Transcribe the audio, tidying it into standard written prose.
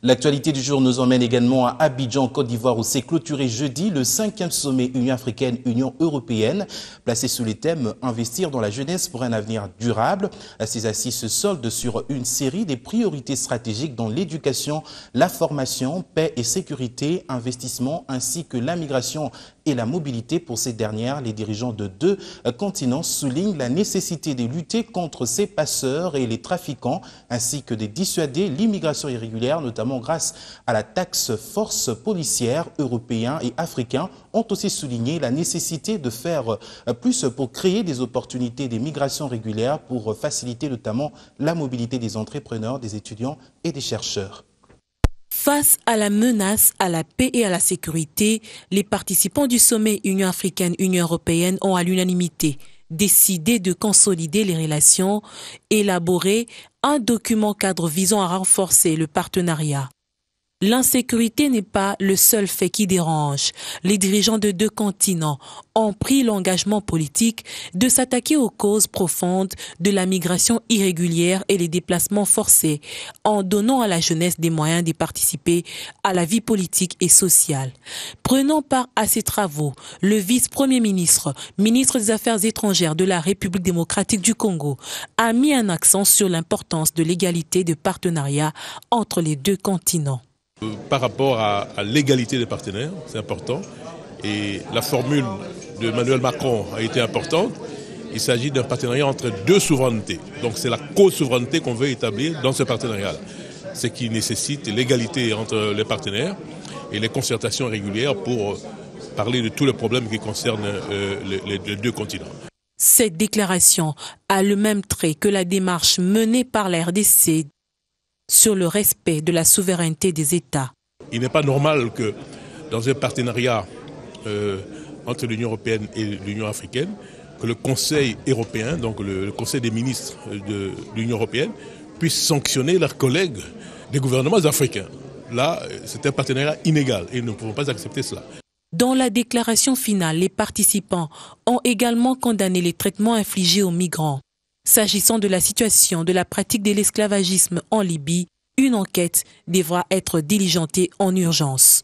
L'actualité du jour nous emmène également à Abidjan, Côte d'Ivoire, où s'est clôturé jeudi le 5e sommet Union africaine-Union européenne, placé sous les thèmes « Investir dans la jeunesse pour un avenir durable ». Ces assises se soldent sur une série des priorités stratégiques dans l'éducation, la formation, paix et sécurité, investissement ainsi que la migration et la mobilité. Pour ces dernières, les dirigeants de deux continents soulignent la nécessité de lutter contre ces passeurs et les trafiquants, ainsi que de dissuader l'immigration irrégulière, notamment grâce à la task force policière. Européens et africains ont aussi souligné la nécessité de faire plus pour créer des opportunités des migrations régulières pour faciliter notamment la mobilité des entrepreneurs, des étudiants et des chercheurs. Face à la menace à la paix et à la sécurité, les participants du sommet Union africaine-Union européenne ont à l'unanimité décidé de consolider les relations, élaborer un document cadre visant à renforcer le partenariat. L'insécurité n'est pas le seul fait qui dérange. Les dirigeants de deux continents ont pris l'engagement politique de s'attaquer aux causes profondes de la migration irrégulière et les déplacements forcés, en donnant à la jeunesse des moyens de participer à la vie politique et sociale. Prenant part à ces travaux, le vice-premier ministre, ministre des Affaires étrangères de la République démocratique du Congo, a mis un accent sur l'importance de l'égalité de partenariat entre les deux continents. Par rapport à l'égalité des partenaires, c'est important. Et la formule de Emmanuel Macron a été importante. Il s'agit d'un partenariat entre deux souverainetés. Donc c'est la co-souveraineté qu'on veut établir dans ce partenariat. Ce qui nécessite l'égalité entre les partenaires et les concertations régulières pour parler de tous les problèmes qui concernent les deux continents. Cette déclaration a le même trait que la démarche menée par la RDC sur le respect de la souveraineté des États. Il n'est pas normal que dans un partenariat entre l'Union européenne et l'Union africaine, que le Conseil européen, donc le Conseil des ministres de l'Union européenne, puisse sanctionner leurs collègues des gouvernements africains. Là, c'est un partenariat inégal et nous ne pouvons pas accepter cela. Dans la déclaration finale, les participants ont également condamné les traitements infligés aux migrants. S'agissant de la situation de la pratique de l'esclavagisme en Libye, une enquête devra être diligentée en urgence.